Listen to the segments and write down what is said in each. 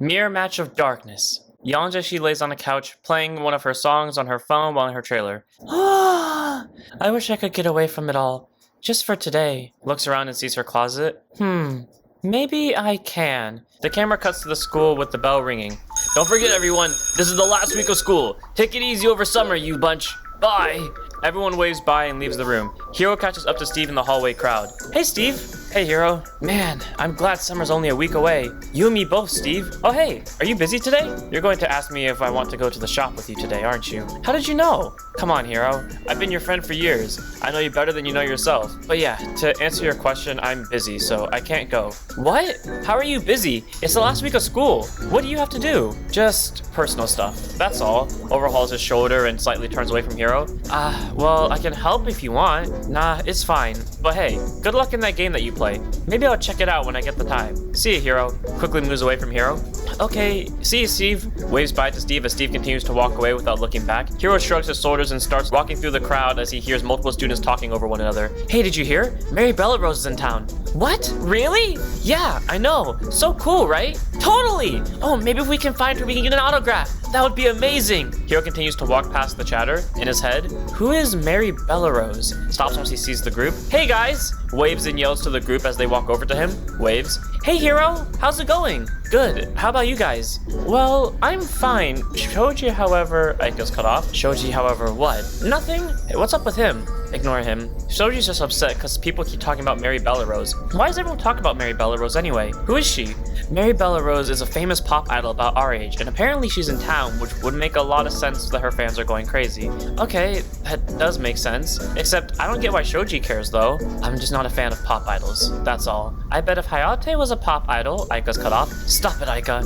Mirror match of darkness. Yawns as she lays on a couch, playing one of her songs on her phone while in her trailer. I wish I could get away from it all. Just for today. Looks around and sees her closet. Maybe I can. The camera cuts to the school with the bell ringing. Don't forget everyone, this is the last week of school. Take it easy over summer, you bunch. Bye. Everyone waves bye and leaves the room. Hiro catches up to Steve in the hallway crowd. Hey, Steve. Hey, Hiro. Man, I'm glad summer's only a week away. You and me both, Steve. Oh, hey, are you busy today? You're going to ask me if I want to go to the shop with you today, aren't you? How did you know? Come on, Hiro. I've been your friend for years. I know you better than you know yourself. But yeah, to answer your question, I'm busy, so I can't go. What? How are you busy? It's the last week of school. What do you have to do? Just personal stuff. That's all. Overhauls his shoulder and slightly turns away from Hiro. Well, I can help if you want. Nah, it's fine. But hey, good luck in that game that you play. Maybe I'll check it out when I get the time. See you, Hiro. Quickly moves away from Hiro. Okay, see you, Steve. Waves bye to Steve as Steve continues to walk away without looking back. Hiro shrugs his shoulders and starts walking through the crowd as he hears multiple students talking over one another. Hey, did you hear? Mary Bellerose is in town. What? Really? Yeah, I know. So cool, right? Totally! Oh, maybe if we can find her, we can get an autograph. That would be amazing. Hiro continues to walk past the chatter. In his head, who is Mary Bellerose? Stops once he sees the group. Hey guys! Waves and yells to the group as they walk over to him. Waves. Hey Hiro, how's it going? Good. How about you guys? Well, I'm fine. Shoji, however, Aika's cut off. Shoji, however, what? Nothing? Hey, what's up with him? Ignore him. Shoji's just upset because people keep talking about Mary Bellerose. Why does everyone talk about Mary Bellerose anyway? Who is she? Mary Bellerose is a famous pop idol about our age, and apparently she's in town, which would make a lot of sense that her fans are going crazy. Okay, that does make sense. Except, I don't get why Shoji cares though. I'm just not a fan of pop idols, that's all. I bet if Hayate was a pop idol, Aika's cut off. Stop it, Aika.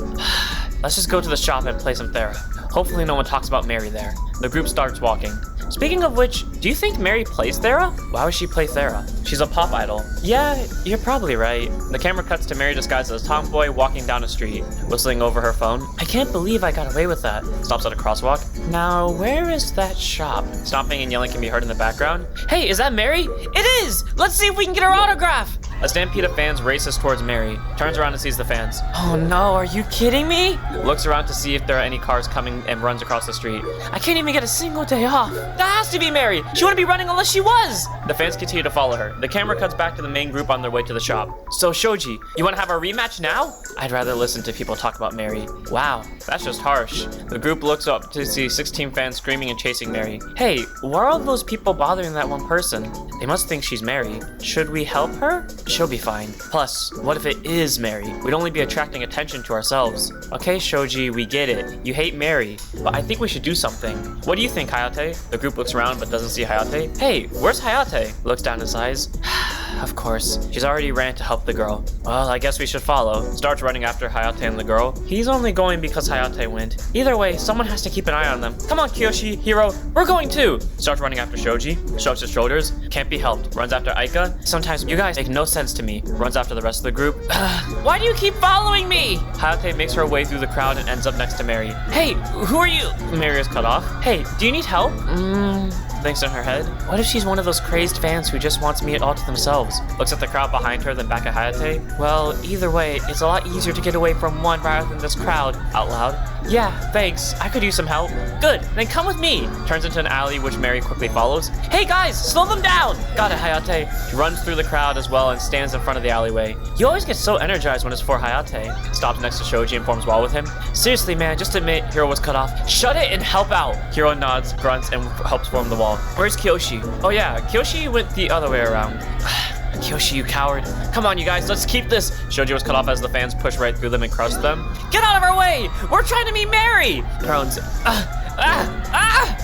Let's just go to the shop and play some Thera. Hopefully no one talks about Mary there. The group starts walking. Speaking of which, do you think Mary plays Thera? Why would she play Thera? She's a pop idol. Yeah, you're probably right. The camera cuts to Mary disguised as a tomboy walking down a street, whistling over her phone. I can't believe I got away with that. Stops at a crosswalk. Now, where is that shop? Stomping and yelling can be heard in the background. Hey, is that Mary? It is! Let's see if we can get her autograph! A stampede of fans races towards Mary, turns around and sees the fans. Oh no, are you kidding me? Looks around to see if there are any cars coming and runs across the street. I can't even get a single day off. That has to be Mary. She wouldn't be running unless she was. The fans continue to follow her. The camera cuts back to the main group on their way to the shop. So Shoji, you want to have a rematch now? I'd rather listen to people talk about Mary. Wow, that's just harsh. The group looks up to see 16 fans screaming and chasing Mary. Hey, why are all those people bothering that one person? They must think she's Mary. Should we help her? She'll be fine. Plus, what if it is Mary? We'd only be attracting attention to ourselves. Okay, Shoji, we get it. You hate Mary, but I think we should do something. What do you think, Hayate? The group looks around but doesn't see Hayate. Hey, where's Hayate? Looks down his eyes. Of course, she's already ran to help the girl. Well, I guess we should follow. Starts running after Hayate and the girl. He's only going because Hayate went. Either way, someone has to keep an eye on them. Come on, Kiyoshi, Hiro, we're going too. Starts running after Shoji. Shrugs his shoulders. Can't be helped. Runs after Aika. Sometimes you guys make no sense to me. Runs after the rest of the group. Why do you keep following me? Hayate makes her way through the crowd and ends up next to Mary. Hey, who are you? Mary is cut off. Hey, do you need help? Thinks in her head. What if she's one of those crazed fans who just wants me all to themselves? Looks at the crowd behind her, then back at Hayate. Well, either way, it's a lot easier to get away from one rather than this crowd. Out loud. Yeah, thanks. I could use some help. Good, then come with me. Turns into an alley, which Mary quickly follows. Hey guys, slow them down. Got it, Hayate. She runs through the crowd as well and stands in front of the alleyway. You always get so energized when it's for Hayate. Stops next to Shoji and forms wall with him. Seriously, man, just admit Hiro was cut off. Shut it and help out. Hiro nods, grunts, and helps form the wall. Where's Kiyoshi? Oh yeah, Kiyoshi went the other way around. Kiyoshi, you coward. Come on, you guys, let's keep this. Shoji was cut off as the fans push right through them and crush them. Get out of our way! We're trying to meet Mary! Drones.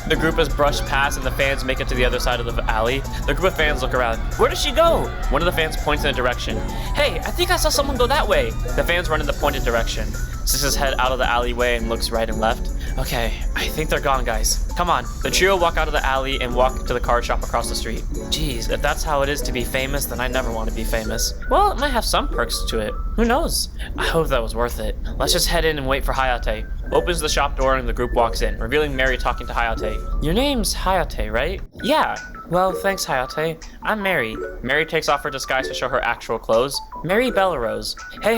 The group is brushed past and the fans make it to the other side of the alley. The group of fans look around. Where does she go? One of the fans points in a direction. Hey, I think I saw someone go that way. The fans run in the pointed direction. Sticks his head out of the alleyway and looks right and left. Okay, I think they're gone, guys. Come on. The trio walk out of the alley and walk to the card shop across the street. Jeez, if that's how it is to be famous, then I never want to be famous. Well, it might have some perks to it. Who knows? I hope that was worth it. Let's just head in and wait for Hayate. Opens the shop door and the group walks in, revealing Mary talking to Hayate. Your name's Hayate, right? Yeah. Well, thanks, Hayate. I'm Mary. Mary takes off her disguise to show her actual clothes. Mary Bellerose. Hey,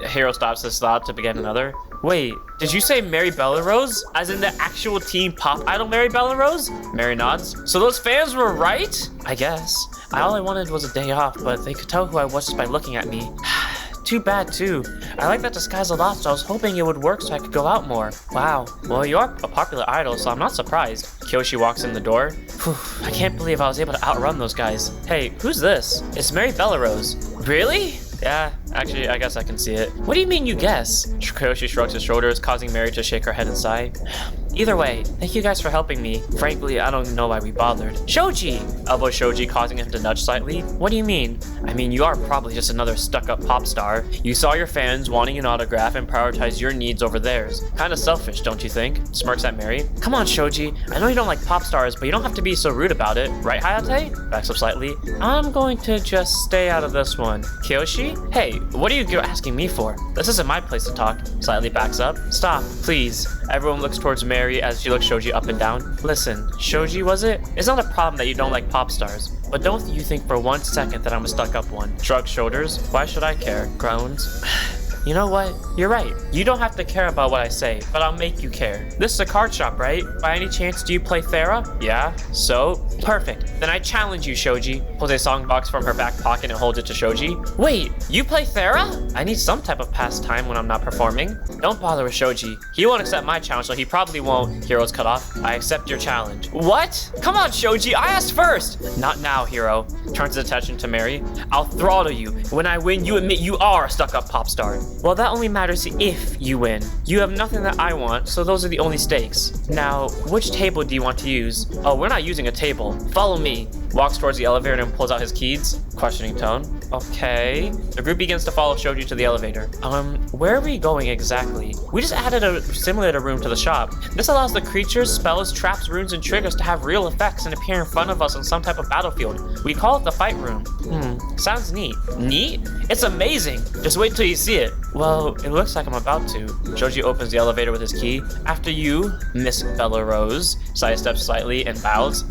Hiro stops his thought to begin another. Wait, did you say Mary Bellerose? As in the actual teen pop idol Mary Bellerose? Mary nods. So those fans were right? I guess. All I wanted was a day off, but they could tell who I was just by looking at me. Too bad, too. I like that disguise a lot, so I was hoping it would work so I could go out more. Wow. Well, you are a popular idol, so I'm not surprised. Kyoshi walks in the door. Whew, I can't believe I was able to outrun those guys. Hey, who's this? It's Mary Bellerose. Really? Yeah, actually, I guess I can see it. What do you mean you guess? Kyoshi shrugs his shoulders, causing Mary to shake her head and sigh. Either way, thank you guys for helping me. Frankly, I don't know why we bothered. Shoji! Elbows Shoji, causing him to nudge slightly. What do you mean? I mean, you are probably just another stuck-up pop star. You saw your fans wanting an autograph and prioritized your needs over theirs. Kinda selfish, don't you think? Smirks at Mary. Come on, Shoji. I know you don't like pop stars, but you don't have to be so rude about it. Right, Hayate? Backs up slightly. I'm going to just stay out of this one. Kyoshi? Hey, what are you asking me for? This isn't my place to talk. Slightly backs up. Stop, please. Everyone looks towards Mary as she looks Shoji up and down. Listen, Shoji, was it? It's not a problem that you don't like pop stars. But don't you think for 1 second that I'm a stuck-up one. Shrugs shoulders. Why should I care? Groans. You know what? You're right. You don't have to care about what I say, but I'll make you care. This is a card shop, right? By any chance, do you play Thera? Yeah. So? Perfect. Then I challenge you, Shoji. Pulls a songbox from her back pocket and holds it to Shoji. Wait, you play Thera? I need some type of pastime when I'm not performing. Don't bother with Shoji. He won't accept my challenge, so he probably won't. Hiro's cut off. I accept your challenge. What? Come on, Shoji. I asked first. Not now, Hiro. Turns his attention to Mary. I'll throttle you. When I win, you admit you are a stuck-up pop star. Well, that only matters if you win. You have nothing that I want, so those are the only stakes. Now, which table do you want to use? Oh, we're not using a table. Follow me. Walks towards the elevator and pulls out his keys. Questioning tone. Okay. The group begins to follow Shoji to the elevator. Where are we going exactly? We just added a simulator room to the shop. This allows the creatures, spells, traps, runes, and triggers to have real effects and appear in front of us on some type of battlefield. We call it the fight room. Sounds neat. Neat? It's amazing. Just wait till you see it. Well, it looks like I'm about to. Shoji opens the elevator with his key. After you, Miss Bellerose. Sidesteps slightly and bows.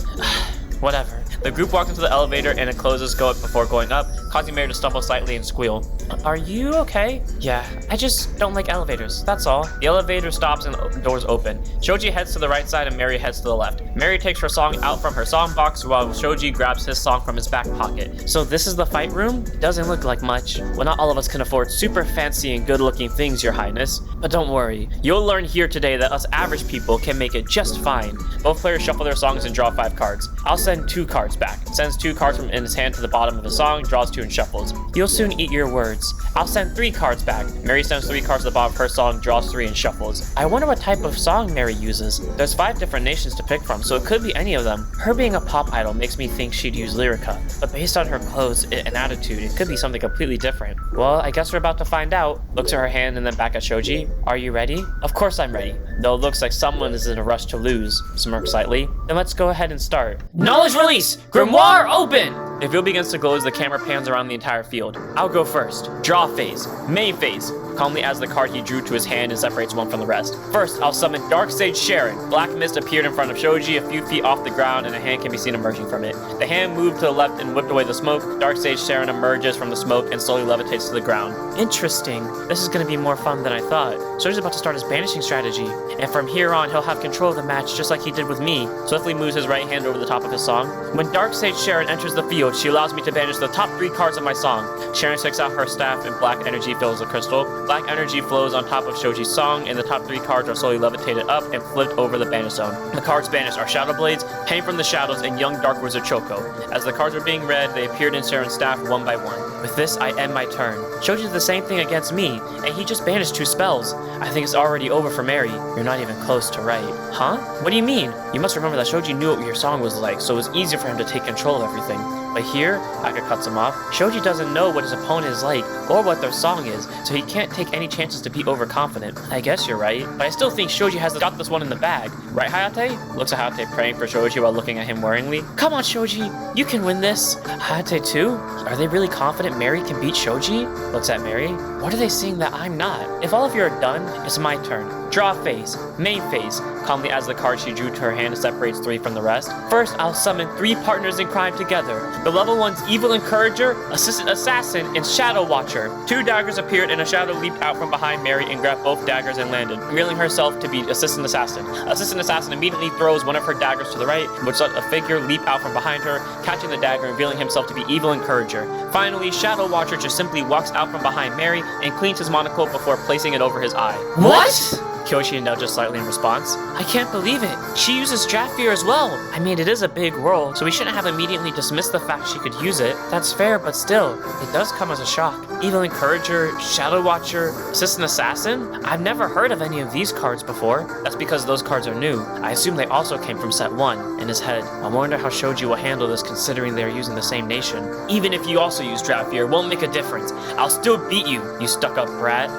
Whatever. The group walks into the elevator and it closes before going up, causing Mary to stumble slightly and squeal. Are you okay? Yeah, I just don't like elevators, that's all. The elevator stops and the doors open. Shoji heads to the right side and Mary heads to the left. Mary takes her song out from her song box while Shoji grabs his song from his back pocket. So this is the fight room? Doesn't look like much. Well, not all of us can afford super fancy and good looking things, Your Highness. But don't worry, you'll learn here today that us average people can make it just fine. Both players shuffle their songs and draw 5 cards. I'll send 2 cards back. Sends 2 cards from in his hand to the bottom of the song, draws 2 and shuffles. You'll soon eat your words. I'll send 3 cards back. Mary sends 3 cards to the bottom of her song, draws 3 and shuffles. I wonder what type of song Mary uses. There's 5 different nations to pick from, so it could be any of them. Her being a pop idol makes me think she'd use lyrica, but based on her clothes and attitude, it could be something completely different. Well, I guess we're about to find out. Looks at her hand and then back at Shoji. Are you ready? Of course I'm ready, though it looks like someone is in a rush to lose. Smirks slightly. Then let's go ahead and start. Knowledge release! Grimoire open! The field begins to glow as the camera pans around the entire field. I'll go first. Draw phase. Main phase. Calmly adds the card he drew to his hand and separates one from the rest. First, I'll summon Dark Sage Sharon. Black mist appeared in front of Shoji a few feet off the ground and a hand can be seen emerging from it. The hand moved to the left and whipped away the smoke. Dark Sage Sharon emerges from the smoke and slowly levitates to the ground. Interesting. This is going to be more fun than I thought. Shoji's about to start his banishing strategy. And from here on, he'll have control of the match just like he did with me. Swiftly moves his right hand over the top of his song. When Dark Sage Sharon enters the field, she allows me to banish the top 3 cards of my song. Sharon takes out her staff and black energy fills the crystal. Black energy flows on top of Shoji's song, and the top 3 cards are slowly levitated up and flipped over the banish zone. The cards banished are Shadow Blades, Pain from the Shadows, and Young Dark Wizard Choco. As the cards were being read, they appeared in Sharon's staff one by one. With this, I end my turn. Shoji did the same thing against me, and he just banished 2 spells. I think it's already over for Mary. You're not even close to right. Huh? What do you mean? You must remember that Shoji knew what your song was like, so it was easier for him to take control of everything. But here, Aka cuts him off. Shoji doesn't know what his opponent is like, or what their song is, so he can't take any chances to be overconfident. I guess you're right, but I still think Shoji has got this one in the bag. Right, Hayate? Looks at Hayate praying for Shoji while looking at him worryingly. Come on, Shoji, you can win this. Hayate too? Are they really confident Mary can beat Shoji? Looks at Mary. What are they seeing that I'm not? If all of you are done, it's my turn. Draw phase, main phase. Calmly as the card she drew to her hand separates 3 from the rest. First, I'll summon 3 partners in crime together. The level 1's Evil Encourager, Assistant Assassin, and Shadow Watcher. 2 daggers appeared and a shadow leaped out from behind Mary and grabbed both daggers and landed, revealing herself to be Assistant Assassin. Assistant Assassin immediately throws one of her daggers to the right, which let a figure leap out from behind her, catching the dagger and revealing himself to be Evil Encourager. Finally, Shadow Watcher just simply walks out from behind Mary and cleans his monocle before placing it over his eye. What? Kyoshi nudges slightly in response. I can't believe it. She uses draft fear as well. I mean, it is a big world, so we shouldn't have immediately dismissed the fact she could use it. That's fair, but still, it does come as a shock. Evil Encourager, Shadow Watcher, Assistant Assassin? I've never heard of any of these cards before. That's because those cards are new. I assume they also came from set 1, in his head. I wonder how Shoji will handle this considering they are using the same nation. Even if you also use draft fear, it won't make a difference. I'll still beat you, you stuck-up brat.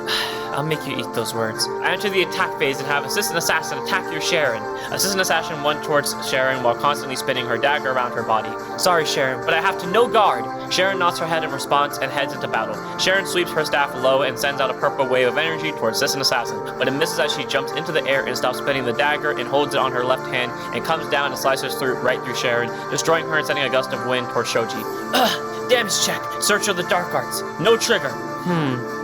I'll make you eat those words. I enter the attack phase and have Assistant Assassin attack your Sharon. Assistant Assassin went towards Sharon while constantly spinning her dagger around her body. Sorry, Sharon, but I have to no guard. Sharon nods her head in response and heads into battle. Sharon sweeps her staff low and sends out a purple wave of energy towards Assistant Assassin, but it misses as she jumps into the air and stops spinning the dagger and holds it on her left hand and comes down and slices right through Sharon, destroying her and sending a gust of wind towards Shoji. Damage check. Search of the dark arts. No trigger.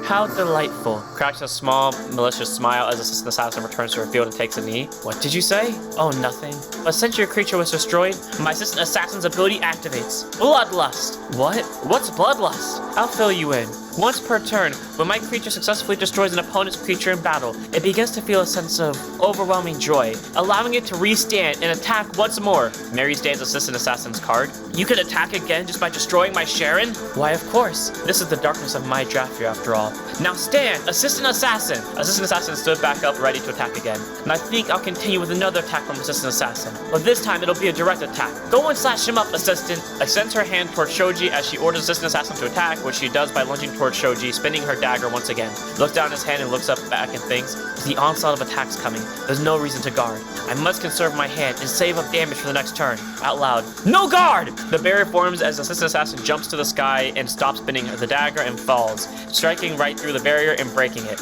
How delightful. Cracks a small, malicious smile as Assistant Assassin returns to her field and takes a knee. What did you say? Oh, nothing. But since your creature was destroyed, my Assistant Assassin's ability activates. Bloodlust. What? What's Bloodlust? I'll fill you in. Once per turn, when my creature successfully destroys an opponent's creature in battle, it begins to feel a sense of overwhelming joy, allowing it to restand and attack once more. Mary stands Assistant Assassin's card. You could attack again just by destroying my Sharon? Why, of course. This is the darkness of my draft here after all. Now stand, Assistant Assassin! Assistant Assassin stood back up, ready to attack again. And I think I'll continue with another attack from Assistant Assassin. But this time it'll be a direct attack. Go and slash him up, Assistant! Extends her hand towards Shoji as she orders Assistant Assassin to attack, which she does by lunging towards Shoji, spinning her dagger once again. Looks down his hand and looks up back and thinks, with the onslaught of attacks coming, there's no reason to guard. I must conserve my hand and save up damage for the next turn. Out loud, no guard! The barrier forms as Assistant Assassin jumps to the sky and stops spinning the dagger and falls, striking right through the barrier and breaking it.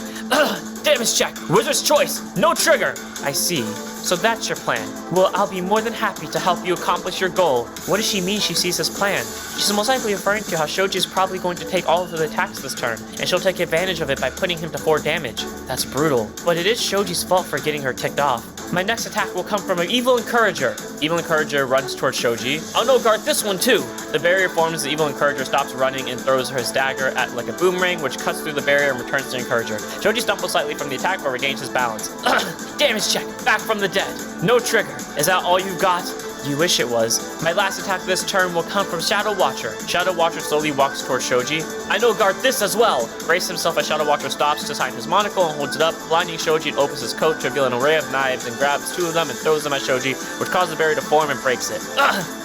Damage check! Wizard's choice! No trigger! I see. So that's your plan. Well, I'll be more than happy to help you accomplish your goal. What does she mean she sees his plan? She's most likely referring to how Shoji is probably going to take all of the attacks this turn, and she'll take advantage of it by putting him to 4 damage. That's brutal. But it is Shoji's fault for getting her ticked off. My next attack will come from an Evil Encourager. Evil Encourager runs towards Shoji. Oh no, guard this one too! The barrier forms, the Evil Encourager stops running and throws his dagger at like a boomerang, which cuts through the barrier and returns to Encourager. Shoji stumbles slightly from the attack but regains his balance. Damage check! Back from the dead! No trigger! Is that all you've got? You wish it was. My last attack this turn will come from Shadow Watcher. Shadow Watcher slowly walks towards Shoji. I know guard this as well! Brace himself as Shadow Watcher stops to sign his monocle and holds it up, blinding Shoji and opens his coat to reveal an array of knives and grabs 2 of them and throws them at Shoji, which causes the barrier to form and breaks it.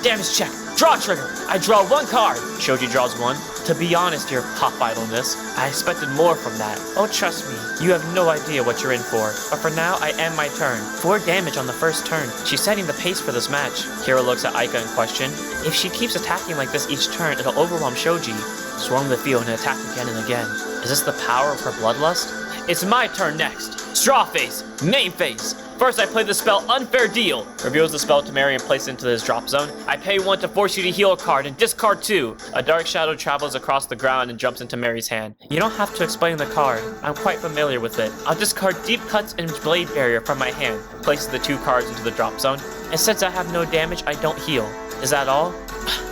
Damage check! Draw trigger! I draw 1 card! Shoji draws 1. To be honest, your pop idleness, I expected more from that. Oh, trust me, you have no idea what you're in for. But for now, I end my turn. 4 damage on the first turn. She's setting the pace for this match. Hiro looks at Aika in question. If she keeps attacking like this each turn, it'll overwhelm Shoji. Swarm the field and attack again and again. Is this the power of her bloodlust? It's my turn next. Straw phase, main phase. First, I play the spell Unfair Deal. Reveals the spell to Mary and places it into his drop zone. I pay 1 to force you to heal a card and discard 2. A dark shadow travels across the ground and jumps into Mary's hand. You don't have to explain the card. I'm quite familiar with it. I'll discard Deep Cuts and Blade Barrier from my hand. Places the 2 cards into the drop zone. And since I have no damage, I don't heal. Is that all?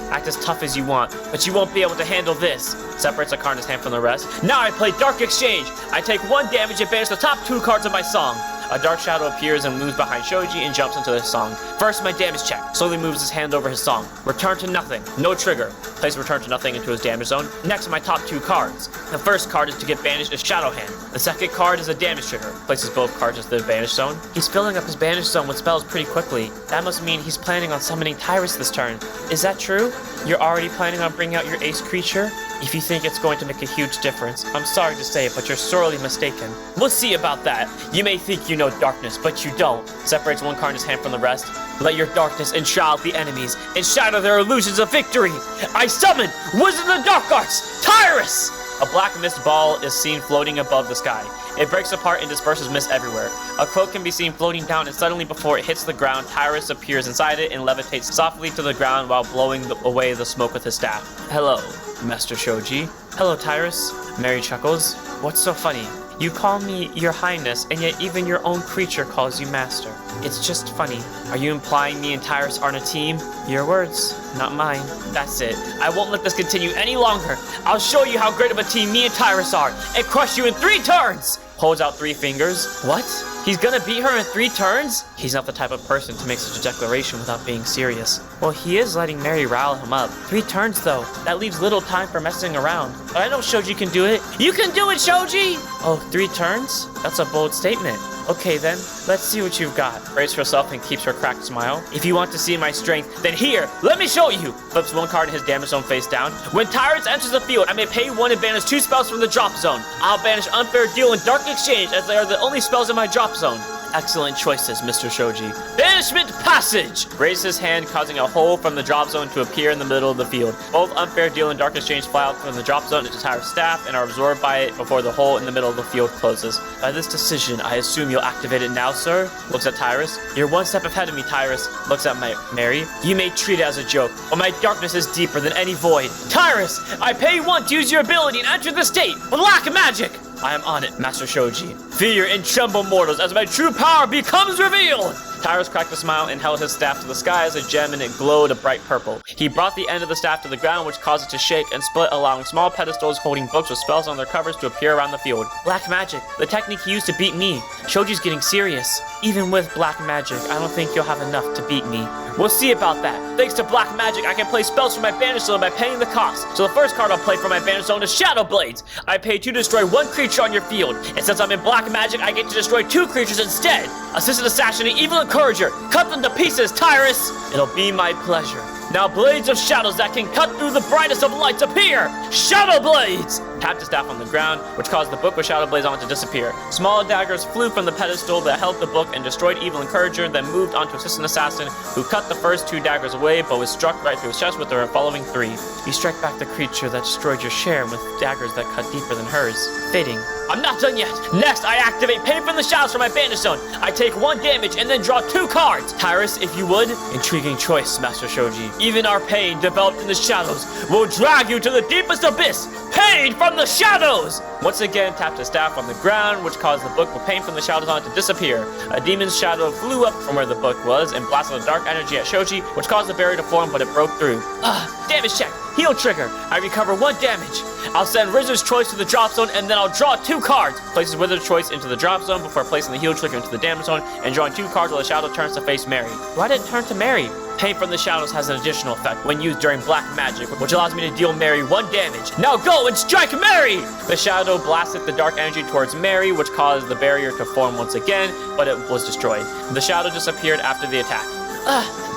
Act as tough as you want, but you won't be able to handle this. Separates a card in his hand from the rest. Now I play Dark Exchange. I take 1 damage and banish the top 2 cards of my song. A dark shadow appears and moves behind Shoji and jumps into his song. First, my damage check. Slowly moves his hand over his song. Return to nothing. No trigger. Place return to nothing into his damage zone. Next, my top 2 cards. The first card is to get banished as Shadow Hand. The second card is a damage trigger. Places both cards into the banished zone. He's filling up his banished zone with spells pretty quickly. That must mean he's planning on summoning Tyrus this turn. Is that true? You're already planning on bringing out your ace creature? If you think it's going to make a huge difference, I'm sorry to say it, but you're sorely mistaken. We'll see about that. You may think you know darkness, but you don't. Separates 1 card in his hand from the rest. Let your darkness enshroud the enemies and shatter their illusions of victory. I summon Wizard of the Dark Arts, Tyrus! A black mist ball is seen floating above the sky. It breaks apart and disperses mist everywhere. A cloak can be seen floating down, and suddenly before it hits the ground, Tyrus appears inside it and levitates softly to the ground while blowing away the smoke with his staff. Hello, Master Shoji. Hello, Tyrus. Mary chuckles. What's so funny? You call me your highness, and yet even your own creature calls you master. It's just funny. Are you implying me and Tyrus aren't a team? Your words, not mine. That's it. I won't let this continue any longer. I'll show you how great of a team me and Tyrus are, and crush you in 3 turns! Holds out 3 fingers. What? He's gonna beat her in 3 turns? He's not the type of person to make such a declaration without being serious. Well, he is letting Mary rile him up. 3 turns though. That leaves little time for messing around. But I know Shoji can do it. You can do it, Shoji! Oh, 3 turns? That's a bold statement. Okay then, let's see what you've got. Braces herself and keeps her cracked smile. If you want to see my strength, then here, let me show you! Flips 1 card in his damage zone face down. When Tyrus enters the field, I may pay 1 and banish 2 spells from the drop zone. I'll banish Unfair Deal and Dark Exchange, as they are the only spells in my drop zone. Excellent choices, Mr. Shoji. Banishment Passage! Raises his hand, causing a hole from the drop zone to appear in the middle of the field. Both Unfair Deal and Dark Exchange fly out from the drop zone into Tyrus' staff and are absorbed by it before the hole in the middle of the field closes. By this decision, I assume you'll activate it now, sir? Looks at Tyrus. You're 1 step ahead of me, Tyrus. Looks at Mary. You may treat it as a joke, but my darkness is deeper than any void. Tyrus, I pay 1 to use your ability and enter the state. Black magic! I am on it, Master Shoji. Fear and tremble, mortals, as my true power becomes revealed! Tyrus cracked a smile and held his staff to the sky as a gem, and it glowed a bright purple. He brought the end of the staff to the ground, which caused it to shake and split, allowing small pedestals holding books with spells on their covers to appear around the field. Black magic, the technique he used to beat me. Shoji's getting serious. Even with black magic, I don't think you'll have enough to beat me. We'll see about that. Thanks to black magic, I can play spells from my banish zone by paying the cost. So the first card I'll play from my banish zone is Shadow Blades. I pay 2 to destroy 1 creature on your field. And since I'm in black magic, I get to destroy 2 creatures instead. Assistant Assassin and Evil Encourager. Cut them to pieces, Tyrus! It'll be my pleasure. Now blades of shadows that can cut through the brightest of lights appear! Shadow Blades! Tapped his staff on the ground, which caused the book with Shadow Blades on it to disappear. Small daggers flew from the pedestal that held the book and destroyed Evil Encourager, then moved onto Assistant Assassin, who cut the first 2 daggers away, but was struck right through his chest with the following 3. You strike back the creature that destroyed your share with daggers that cut deeper than hers. Fitting. I'm not done yet! Next, I activate Pain from the Shadows from my banish zone. I take 1 damage and then draw 2 cards. Tyrus, if you would. Intriguing choice, Master Shoji. Even our pain, developed in the shadows, will drag you to the deepest abyss. Pain from the Shadows! Once again, tapped his staff on the ground, which caused the book with Pain from the Shadows on it to disappear. A demon's shadow flew up from where the book was and blasted a dark energy at Shoji, which caused the barrier to form, but it broke through. Damage check. Heal trigger. I recover 1 damage. I'll send Wizard's Choice to the drop zone, and then I'll draw 2 cards. Places Wizard's Choice into the drop zone before placing the heal trigger into the damage zone, and drawing 2 cards while the shadow turns to face Mary. Why did it turn to Mary? Pain from the Shadows has an additional effect when used during black magic, which allows me to deal Mary 1 damage. Now go and strike Mary! The shadow blasted the dark energy towards Mary, which caused the barrier to form once again, but it was destroyed. The shadow disappeared after the attack.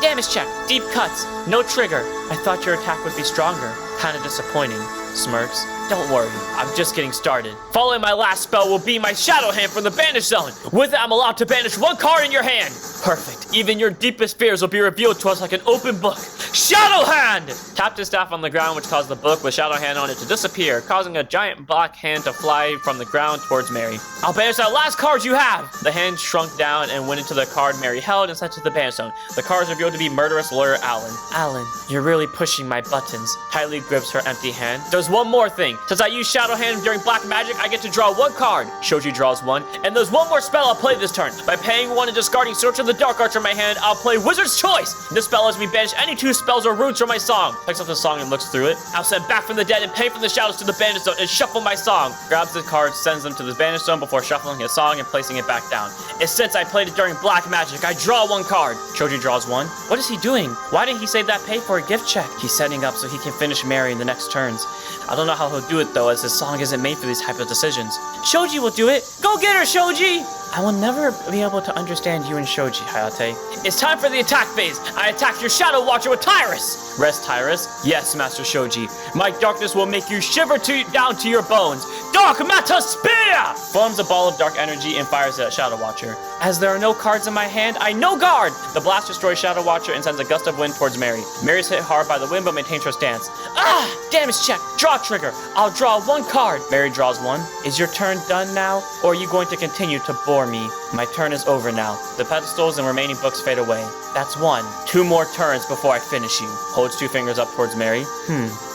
Damage check. Deep cuts. No trigger. I thought your attack would be stronger. Kinda disappointing. Smirks. Don't worry, I'm just getting started. Following my last spell will be my Shadow Hand from the Banish Zone. With it, I'm allowed to banish 1 card in your hand. Perfect. Even your deepest fears will be revealed to us like an open book. Shadow Hand! Tapped his staff on the ground, which caused the book with Shadow Hand on it to disappear, causing a giant black hand to fly from the ground towards Mary. I'll banish that last card you have! The hand shrunk down and went into the card Mary held and sent to the Banish Zone. The card is revealed to be Murderous Lawyer Alan. Alan, you're really pushing my buttons. Tightly grips her empty hand. There's one more thing. Since I use Shadow Hand during black magic, I get to draw 1 card. Shoji draws 1. And there's 1 more spell I'll play this turn. By paying 1 and discarding Search of the Dark Arts from my hand, I'll play Wizard's Choice. This spell lets me banish any 2 spells or runes from my song. Picks up the song and looks through it. I'll send Back from the Dead and Pain from the Shadows to the Banish Zone and shuffle my song. Grabs the cards, sends them to the Banish Zone before shuffling his song and placing it back down. It's since I played it during black magic, I draw 1 card. Shoji draws 1. What is he doing? Why didn't he save that pay for a gift check? He's setting up so he can finish Mary in the next turns. I don't know how he'll do it though, as his song isn't made for these type of decisions. Shoji will do it! Go get her, Shoji! I will never be able to understand you and Shoji, Hayate. It's time for the attack phase! I attack your Shadow Watcher with Tyrus! Rest, Tyrus. Yes, Master Shoji. My darkness will make you shiver down to your bones. Dark Matter Spear! Forms a ball of dark energy and fires it at Shadow Watcher. As there are no cards in my hand, I no guard! The blast destroys Shadow Watcher and sends a gust of wind towards Mary. Mary's hit hard by the wind but maintains her stance. Ah! Damage check! Draw trigger! I'll draw 1 card! Mary draws 1. Is your turn done now, or are you going to continue to bore me? My turn is over now. The pedestals and remaining books fade away. That's 1. 2 more turns before I finish you. Holds 2 fingers up towards Mary.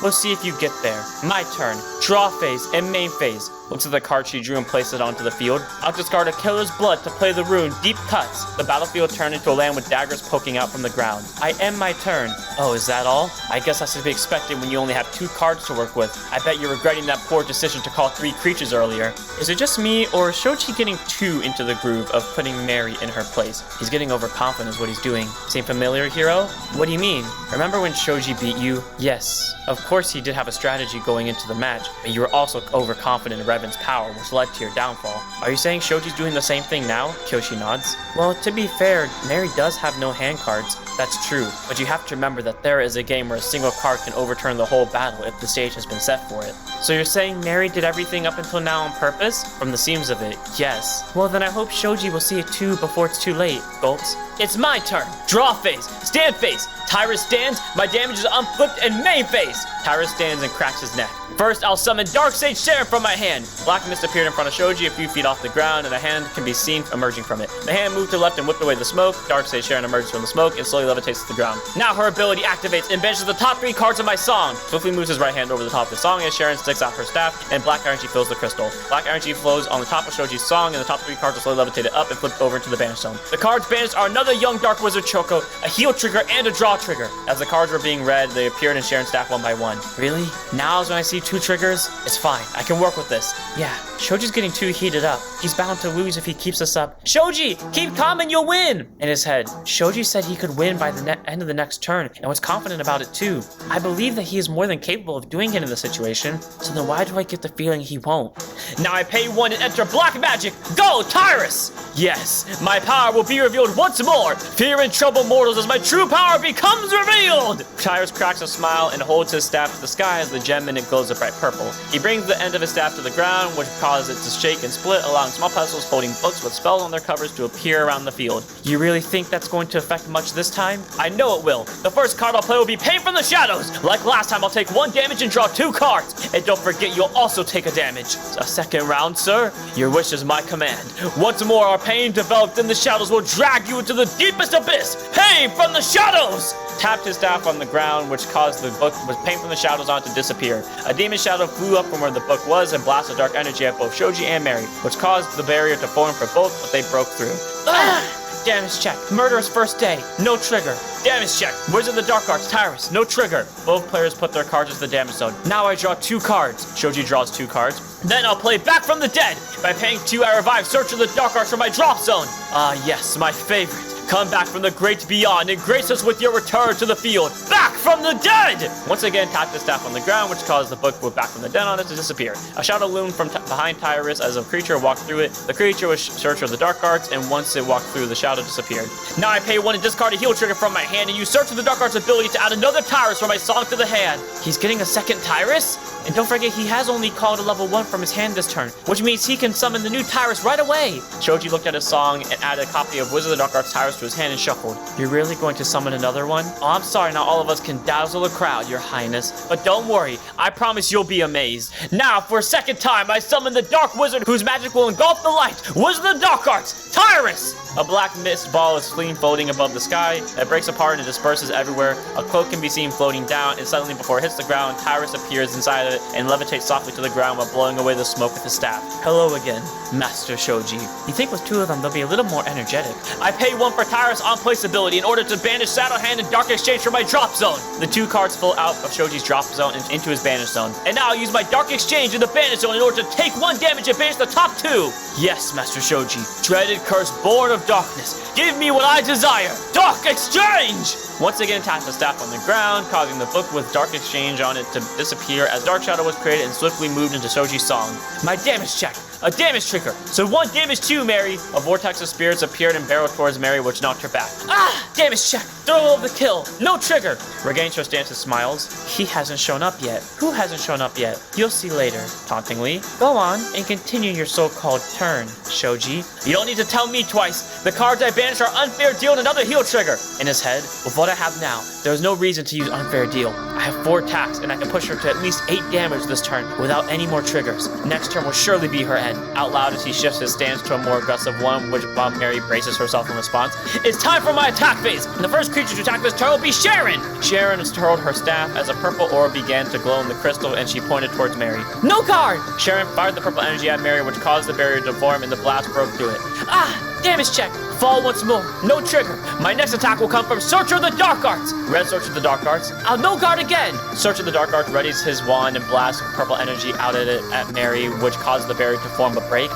We'll see if you get there. My turn. Draw phase and main phase. Looks at the card she drew and places it onto the field. I'll discard a killer's blood to play the rune Deep Cuts. The battlefield turned into a land with daggers poking out from the ground. I end my turn. Oh, is that all? I guess that's to be expected when you only have 2 cards to work with. I bet you're regretting that poor decision to call 3 creatures earlier. Is it just me, or is Shoji getting too into the groove of putting Mary in her place? He's getting overconfident is what he's doing. Seem familiar, Hiro? What do you mean? Remember when Shoji beat you? Yes. Of course he did have a strategy going into the match, but you were also overconfident in Revan's power, which led to your downfall. Are you saying Shoji's doing the same thing now? Kyoshi nods. Well, to be fair, Mary does have no hand cards. That's true, but you have to remember that Thera is a game where a single card can overturn the whole battle if the stage has been set for it. So you're saying Mary did everything up until now on purpose? From the seams of it, yes. Well then I hope Shoji will see it too before it's too late. Gulps. It's my turn! Draw phase! Stand phase! Tyra stands, my damage is unflipped, and main phase! Tyra stands and cracks his neck. First, I'll summon Dark Sage Sharon from my hand. Black mist appeared in front of Shoji a few feet off the ground, and a hand can be seen emerging from it. The hand moved to the left and whipped away the smoke. Dark Sage Sharon emerges from the smoke and slowly levitates to the ground. Now her ability activates and banishes the top 3 cards of my song. Swiftly moves his right hand over the top of the song as Sharon sticks out her staff, and black energy fills the crystal. Black energy flows on the top of Shoji's song, and the top 3 cards are slowly levitated up and flipped over into the banish zone. The cards banished are another young Dark Wizard Choco, a heal trigger, and a draw trigger. As the cards were being read, they appeared in Sharon's staff 1 by 1. Really? Now is when I see 2 triggers? It's fine. I can work with this. Yeah, Shoji's getting too heated up. He's bound to lose if he keeps this up. Shoji, keep calm and you'll win! In his head, Shoji said he could win by the end of the next turn and was confident about it too. I believe that he is more than capable of doing it in this situation, so then why do I get the feeling he won't? Now I pay 1 and enter Black Magic! Go, Tyrus! Yes, my power will be revealed once more! Fear and trouble mortals as my true power becomes revealed! Tyrus cracks a smile and holds his staff to the sky as the gem in it glows a bright purple. He brings the end of his staff to the ground, which causes it to shake and split, allowing small pedestals holding books with spells on their covers to appear around the field. You really think that's going to affect much this time? I know it will. The first card I'll play will be Pain from the Shadows. Like last time, I'll take 1 damage and draw 2 cards. And don't forget, you'll also take a damage. A second round, sir? Your wish is my command. Once more, our pain developed in the shadows will drag you into the deepest abyss. Pain from the Shadows! Tapped his staff on the ground, which caused the book with Pain from the Shadows on to disappear. A demon shadow flew up from where the book was and blasted dark energy at both Shoji and Mary, which caused the barrier to form for both, but they broke through. Damage check. Murderous first day. No trigger. Damage check. Wizard of the Dark Arts. Tyrus. No trigger. Both players put their cards into the damage zone. Now I draw 2 cards. Shoji draws 2 cards. Then I'll play Back from the Dead. By paying 2, I revive Search of the Dark Arts from my drop zone. Ah, yes, my favorite. Come back from the great beyond and grace us with your return to the field. Back from the dead! Once again, tapped the staff on the ground, which caused the book with Back from the Dead on it to disappear. A shadow loomed from behind Tyrus as a creature walked through it. The creature was Searcher of the Dark Arts, and once it walked through, the shadow disappeared. Now I pay 1 and discard a heal trigger from my hand and use Search of the Dark Arts ability to add another Tyrus from my song to the hand. He's getting a second Tyrus? And don't forget, he has only called a level 1 from his hand this turn, which means he can summon the new Tyrus right away. Shoji looked at his song and added a copy of Wizard of the Dark Arts Tyrus to his hand and shuffled. You're really going to summon another one? Oh, I'm sorry, not all of us can dazzle the crowd, your highness. But don't worry, I promise you'll be amazed. Now, for a second time, I summon the Dark Wizard whose magic will engulf the light. Wizard of the Dark Arts, Tyrus! A black mist ball is floating above the sky. It breaks apart and disperses everywhere. A cloak can be seen floating down, and suddenly before it hits the ground, Tyrus appears inside of it and levitates softly to the ground while blowing away the smoke with his staff. Hello again, Master Shoji. You think with 2 of them, they'll be a little more energetic. I pay 1 for Tyrus on-place ability in order to banish Shadow Hand and Dark Exchange from my drop zone. The 2 cards fall out of Shoji's drop zone and into his banish zone. And now I'll use my Dark Exchange in the banish zone in order to take 1 damage and banish the top 2. Yes, Master Shoji. Dreaded curse born of darkness. Give me what I desire. Dark Exchange! Once again, tapped the staff on the ground, causing the book with Dark Exchange on it to disappear as Dark Shadow was created and swiftly moved into Shoji's song. My damage check. a damage trigger. So 1 damage to you, Mary. A vortex of spirits appeared and barreled towards Mary, which knocked her back. Damage check. Throw of the kill. No trigger. Regaining her stance and smiles. He hasn't shown up yet. Who hasn't shown up yet? You'll see later. Tauntingly, go on and continue your so-called turn, Shoji. You don't need to tell me twice. The cards I banished are unfair deal and another heal trigger. In his head, with what I have now, there's no reason to use unfair deal. I have 4 attacks and I can push her to at least 8 damage this turn without any more triggers. Next turn will surely be her end. Out loud as he shifts his stance to a more aggressive one, which Mary braces herself in response. It's time for my attack phase. And the first creature to attack this turn will be Sharon. Sharon hurled her staff as a purple orb began to glow in the crystal and she pointed towards Mary. No guard! Sharon fired the purple energy at Mary, which caused the barrier to form and the blast broke through it. Damage check. Fall once more. No trigger. My next attack will come from Searcher of the Dark Arts. Red Searcher of the Dark Arts. No guard again. Searcher of the Dark Arts readies his wand and blasts purple energy out at it at Mary, which caused the barrier to form but break.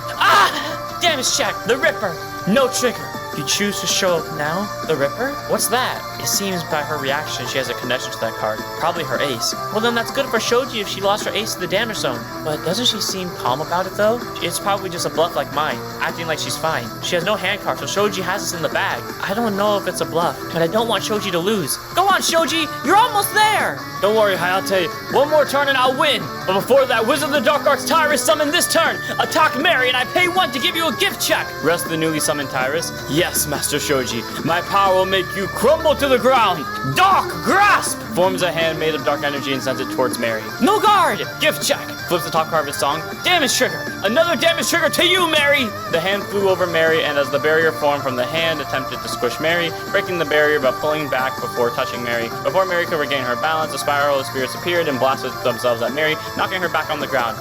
Damage check. The Ripper. No trigger. You choose to show up now? The Ripper? What's that? It seems by her reaction she has a connection to that card. Probably her ace. Well then that's good for Shoji if she lost her ace to the damage zone. But doesn't she seem calm about it though? It's probably just a bluff like mine, acting like she's fine. She has no hand card, so Shoji has this in the bag. I don't know if it's a bluff, but I don't want Shoji to lose. Go on, Shoji! You're almost there! Don't worry, Hayate. 1 more turn and I'll win. But before that, Wizard of the Dark Arts Tyrus summoned this turn. Attack Mary and I pay 1 to give you a gift check. Rest the newly summoned Tyrus. Yes, Master Shoji. My power will make you crumble to the ground. Dark Grasp! Forms a hand made of dark energy and sends it towards Mary. No guard! Gift check. Flips the top card of his song. Damage trigger. Another damage trigger to you, Mary! The hand flew over Mary and as the barrier formed from the hand, attempted to squish Mary, breaking the barrier but pulling back before touching Mary. Before Mary could regain her balance, a spiral of spirits appeared and blasted themselves at Mary, knocking her back on the ground.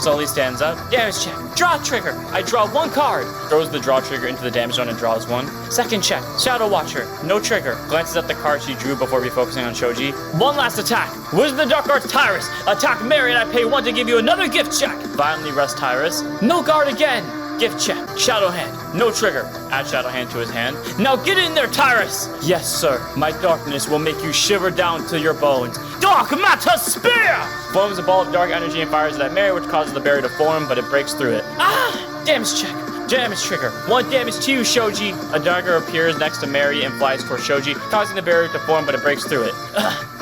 Slowly stands up. Damage check. Draw trigger. I draw 1 card. Throws the draw trigger into the damage zone and draws 1. Second check. Shadow Watcher. No trigger. Glances at the card she drew before refocusing on Shoji. 1 last attack. Wizard of the Dark Arts Tyrus. Attack Mary and I pay 1 to give you another gift check. Violently rest Tyrus. No guard again. Gift check. Shadow Hand. No trigger. Add Shadow Hand to his hand. Now get in there, Tyrus! Yes, sir. My darkness will make you shiver down to your bones. Dark Matter Spear! Forms a ball of dark energy and fires it at Mary, which causes the barrier to form, but it breaks through it. Damage check. Damage trigger. 1 damage to you, Shoji. A dagger appears next to Mary and flies towards Shoji, causing the barrier to form, but it breaks through it.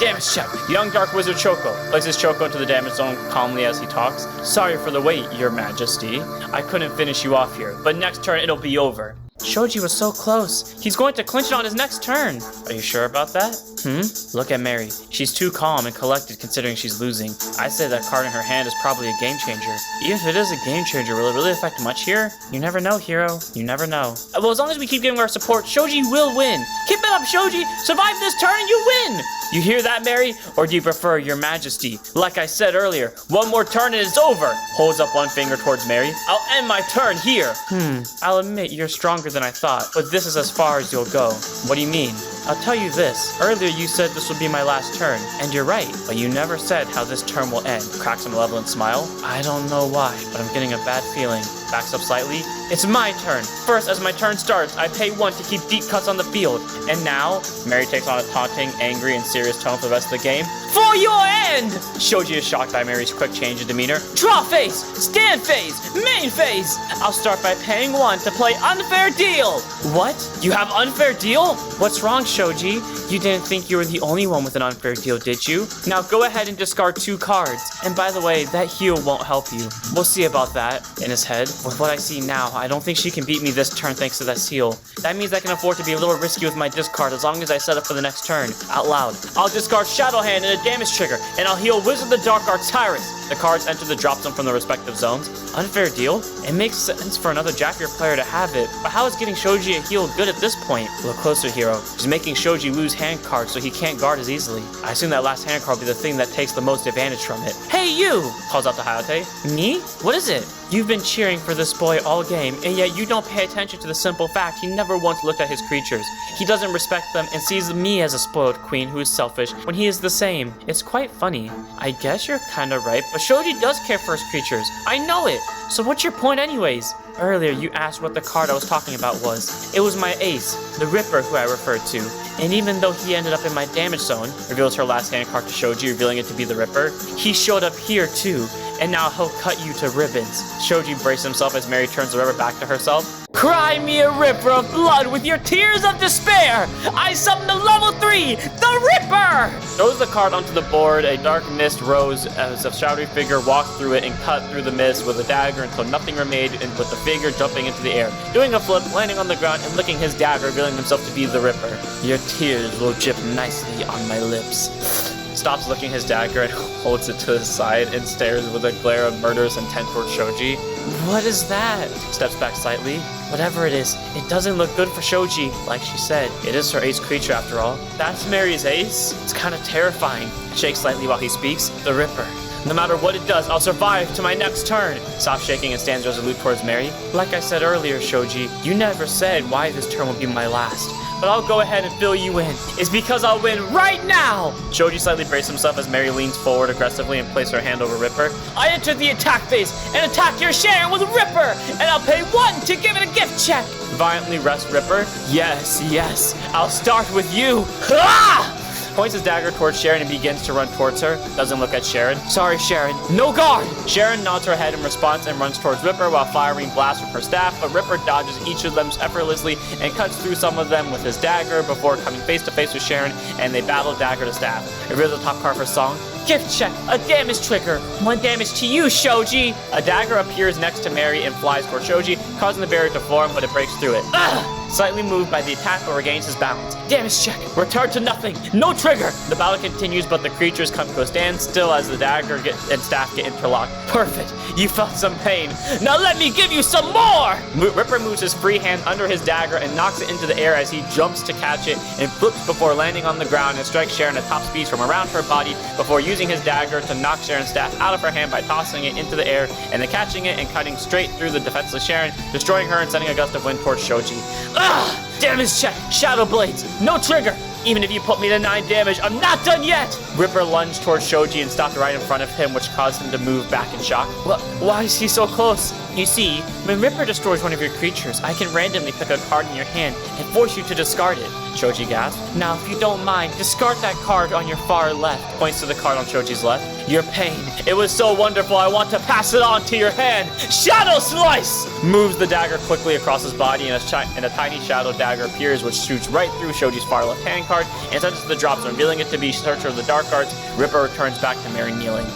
Damage check. Young Dark Wizard Choco places Choco into the damage zone calmly as he talks. Sorry for the wait, Your Majesty. I couldn't finish you off here, but next turn it'll be over. Shoji was so close. He's going to clinch it on his next turn. Are you sure about that? Look at Mary. She's too calm and collected considering she's losing. I'd say that card in her hand is probably a game changer. Even if it is a game changer, will it really affect much here? You never know, Hiro. You never know. Well, as long as we keep giving our support, Shoji will win. Keep it up, Shoji. Survive this turn and you win. You hear that, Mary? Or do you prefer Your Majesty? Like I said earlier, 1 more turn and it's over. Holds up 1 finger towards Mary. I'll end my turn here. I'll admit you're stronger than I thought, but this is as far as you'll go. What do you mean? I'll tell you this. Earlier you said this would be my last turn, and you're right, but you never said how this turn will end. Cracks a malevolent smile. I don't know why, but I'm getting a bad feeling. Backs up slightly. It's my turn. First, as my turn starts, I pay 1 to keep deep cuts on the field. And now, Mary takes on a taunting, angry, and serious tone for the rest of the game. For your end! Shoji is shocked by Mary's quick change in demeanor. Draw phase! Stand phase! Main phase! I'll start by paying 1 to play Unfair Deal! What? You have Unfair Deal? What's wrong, Shoji? You didn't think you were the only one with an Unfair Deal, did you? Now go ahead and discard 2 cards. And by the way, that heal won't help you. We'll see about that. In his head, with what I see now, I don't think she can beat me this turn thanks to that seal. That means I can afford to be a little risky with my discard as long as I set up for the next turn. Out loud. I'll discard Shadow Hand and a damage trigger, and I'll heal Wizard of the Dark Arts Tyrus. The cards enter the drop zone from the respective zones. Unfair Deal? It makes sense for another Jaffier player to have it, but how is getting Shoji a heal good at this point? Look closer, Hiro. She's making Shoji lose hand cards so he can't guard as easily. I assume that last hand card will be the thing that takes the most advantage from it. Hey, you! Calls out to Hayate. Me? What is it? You've been cheering for this boy all game, and yet you don't pay attention to the simple fact he never once looked at his creatures. He doesn't respect them and sees me as a spoiled queen who is selfish when he is the same. It's quite funny. I guess you're kinda right, but Shoji does care for his creatures. I know it. So what's your point anyways? Earlier, you asked what the card I was talking about was. It was my ace, the Ripper, who I referred to. And even though he ended up in my damage zone, reveals her last hand card to Shoji, revealing it to be the Ripper, he showed up here too, and now he'll cut you to ribbons. Shoji braces himself as Mary turns the Ripper back to herself. Cry me a river of blood with your tears of despair! I summon the level 3, the Ripper! Throws the card onto the board, a dark mist rose as a shadowy figure walked through it and cut through the mist with a dagger until nothing remained, and with the figure jumping into the air, doing a flip, landing on the ground and licking his dagger, revealing himself to be the Ripper. Your tears will drip nicely on my lips. Stops licking his dagger and holds it to his side and stares with a glare of murderous intent towards Shoji. What is that? Steps back slightly. Whatever it is, it doesn't look good for Shoji. Like she said, it is her ace creature after all. That's Mary's ace? It's kind of terrifying. Shakes slightly while he speaks. The Ripper. No matter what it does, I'll survive to my next turn. Stops shaking and stands resolute towards Mary. Like I said earlier, Shoji, you never said why this turn will be my last. But I'll go ahead and fill you in. It's because I'll win right now! Shoji slightly braces himself as Mary leans forward aggressively and places her hand over Ripper. I enter the attack phase and attack your Sharon with Ripper, and I'll pay 1 to give it a gift check. Violently rests Ripper. Yes, I'll start with you. Ah! Points his dagger towards Sharon and begins to run towards her. Doesn't look at Sharon. Sorry, Sharon. No guard! Sharon nods her head in response and runs towards Ripper while firing blasts with her staff, but Ripper dodges each of them effortlessly and cuts through some of them with his dagger before coming face to face with Sharon, and they battle dagger to staff. Reveals the top card for song. Gift check, a damage trigger. 1 damage to you, Shoji. A dagger appears next to Mary and flies towards Shoji, causing the barrier to form, but it breaks through it. Slightly moved by the attack, but regains his balance. Damage check, return to nothing. No trigger. The battle continues, but the creatures come to a standstill as the dagger and staff get interlocked. Perfect. You felt some pain. Now let me give you some more. Ripper moves his free hand under his dagger and knocks it into the air as he jumps to catch it and flips before landing on the ground and strikes Sharon at top speed from around her body before using his dagger to knock Sharon's staff out of her hand by tossing it into the air and then catching it and cutting straight through the defenseless Sharon, destroying her and sending a gust of wind towards Shoji. Damage check, Shadow Blades, no trigger. Even if you put me to 9 damage, I'm not done yet! Ripper lunged towards Shoji and stopped right in front of him, which caused him to move back in shock. Why is he so close? You see, when Ripper destroys one of your creatures, I can randomly pick a card in your hand and force you to discard it. Shoji gasped. Now, if you don't mind, discard that card on your far left. Points to the card on Shoji's left. Your pain. It was so wonderful, I want to pass it on to your hand. Shadow Slice! Moves the dagger quickly across his body, and a tiny shadow dagger appears, which shoots right through Shoji's far left hand card and sends it to the drop zone, revealing it to be Searcher of the Dark Arts. Ripper returns back to Mary kneeling.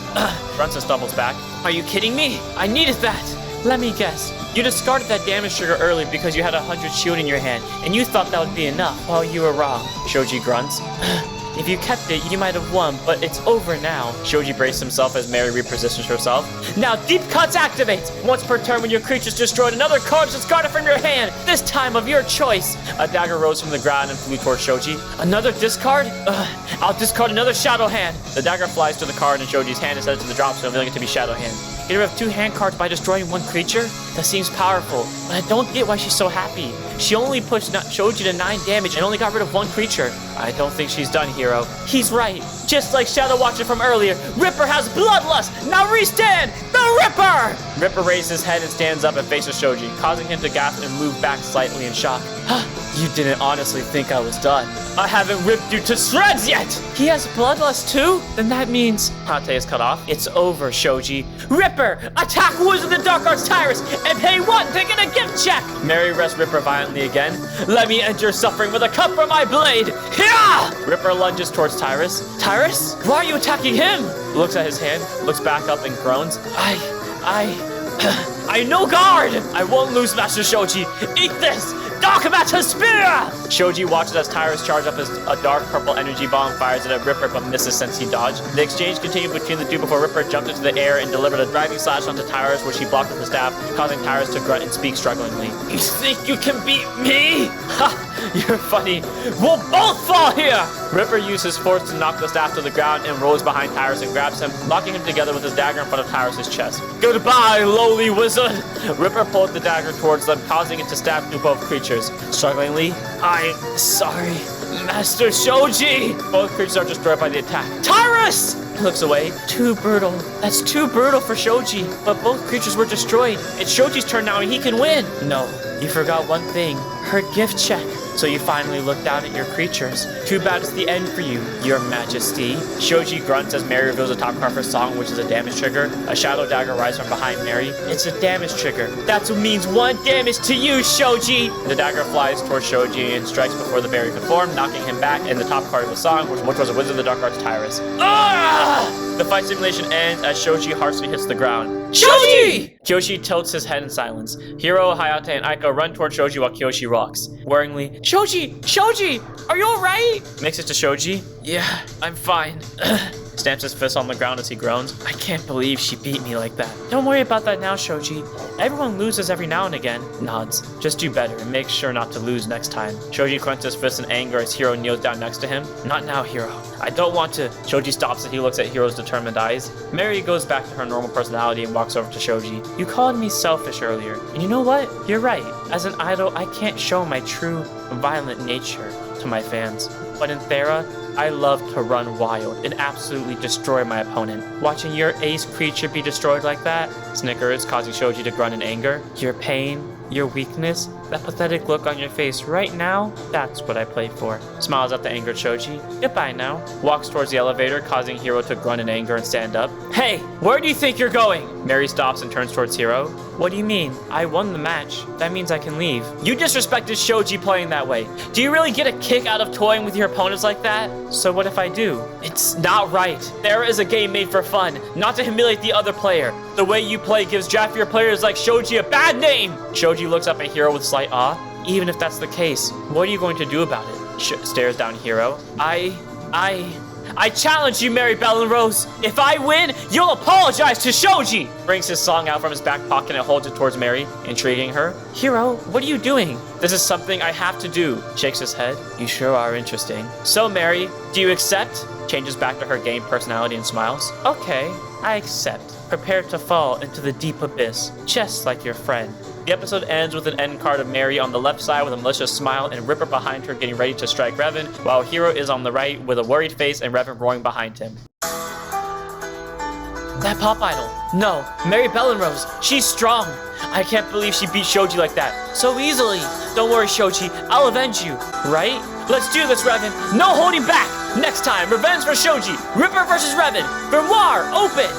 Grunts and stumbles back. Are you kidding me? I needed that. Let me guess. You discarded that damage trigger early because you had 100 shield in your hand, and you thought that would be enough. Well, you were wrong. Shoji grunts. If you kept it, you might have won, but it's over now. Shoji braced himself as Mary repositions herself. Now, Deep Cuts activates! Once per turn when your creature's destroyed, another card is discarded from your hand, this time of your choice. A dagger rose from the ground and flew towards Shoji. Another discard? I'll discard another Shadow Hand. The dagger flies to the card in Shoji's hand and sends it to the drop zone, revealing it to be Shadow Hand. Get rid of 2 hand cards by destroying 1 creature? That seems powerful, but I don't get why she's so happy. She only pushed Shoji to 9 damage and only got rid of 1 creature. I don't think she's done, Hiro. He's right. Just like Shadow Watcher from earlier, Ripper has bloodlust! Now restand! The Ripper! Ripper raises his head and stands up and faces Shoji, causing him to gasp and move back slightly in shock. You didn't honestly think I was done. I haven't ripped you to shreds yet! He has bloodlust too? Then that means... Hate is cut off. It's over, Shoji. Ripper! Attack Wizard of the Dark Arts Tyrus and pay 1 to get a gift check! Mary rests Ripper violently again. Let me end your suffering with a cut from my blade! Hiya! Ripper lunges towards Tyrus. Tyrus? Why are you attacking him? Looks at his hand, looks back up and groans. I no guard! I won't lose, Master Shoji! Eat this! Dark Matter Spear! Shoji watches as Tyrus charges up a dark purple energy bomb, fires it at Ripper but misses since he dodged. The exchange continued between the two before Ripper jumped into the air and delivered a driving slash onto Tyrus, which he blocked with the staff, causing Tyrus to grunt and speak strugglingly. You think you can beat me? Ha! You're funny. We'll both fall here! Ripper uses force to knock the staff to the ground and rolls behind Tyrus and grabs him, locking him together with his dagger in front of Tyrus' chest. Goodbye, lowly wizard! Ripper pulled the dagger towards them, causing it to stab through both creatures. Strugglingly, I'm sorry, Master Shoji! Both creatures are destroyed by the attack. Tyrus! He looks away. Too brutal. That's too brutal for Shoji. But both creatures were destroyed. It's Shoji's turn now and he can win. No, you forgot one thing. Her gift check. So you finally look down at your creatures. Too bad it's the end for you, your majesty. Shoji grunts as Mary reveals the top card for song, which is a damage trigger. A shadow dagger rises from behind Mary. It's a damage trigger. That's what means 1 damage to you, Shoji! The dagger flies towards Shoji and strikes before the berry could form, knocking him back. And the top card of the song, which was a Wizard of the Dark Arts Tyrus. Ah! The fight simulation ends as Shoji harshly hits the ground. Shoji! Kyoshi tilts his head in silence. Hiro, Hayate, and Aiko run toward Shoji while Kyoshi rocks. Worryingly, Shoji! Shoji! Are you alright? Makes it to Shoji. Yeah, I'm fine. Stamps his fist on the ground as he groans. I can't believe she beat me like that. Don't worry about that now, Shoji. Everyone loses every now and again. Nods. Just do better and make sure not to lose next time. Shoji clenches his fist in anger as Hiro kneels down next to him. Not now, Hiro. I don't want to. Shoji stops as he looks at Hiro's determined eyes. Mary goes back to her normal personality and walks over to Shoji. You called me selfish earlier. And you know what? You're right. As an idol, I can't show my true violent nature to my fans. But in Thera, I love to run wild and absolutely destroy my opponent. Watching your ace creature be destroyed like that snickers, causing Shoji to grunt in anger. Your pain, your weakness, that pathetic look on your face right now, that's what I play for. Smiles at the angered Shoji. Goodbye now. Walks towards the elevator, causing Hiro to grunt in anger and stand up. Hey, where do you think you're going? Mary stops and turns towards Hiro. What do you mean? I won the match. That means I can leave. You disrespected Shoji playing that way. Do you really get a kick out of toying with your opponents like that? So what if I do? It's not right. Thera is a game made for fun, not to humiliate the other player. The way you play gives Jaffier players like Shoji a bad name. Shoji looks up at Hiro with slight awe. Even if that's the case, what are you going to do about it? Stares down Hiro. I challenge you, Mary Bellerose. If I win, you'll apologize to Shoji. Brings his song out from his back pocket and holds it towards Mary, intriguing her. Hiro, what are you doing? This is something I have to do. Shakes his head. You sure are interesting. So, Mary, do you accept? Changes back to her game personality and smiles. Okay, I accept. Prepare to fall into the deep abyss, just like your friend. The episode ends with an end card of Mary on the left side with a malicious smile and Ripper behind her getting ready to strike Revan, while Hiro is on the right with a worried face and Revan roaring behind him. That pop idol. No, Mary Bellerose. She's strong. I can't believe she beat Shoji like that. So easily. Don't worry, Shoji. I'll avenge you. Right? Let's do this, Revan. No holding back. Next time, revenge for Shoji. Ripper versus Revan. Grimoire, open.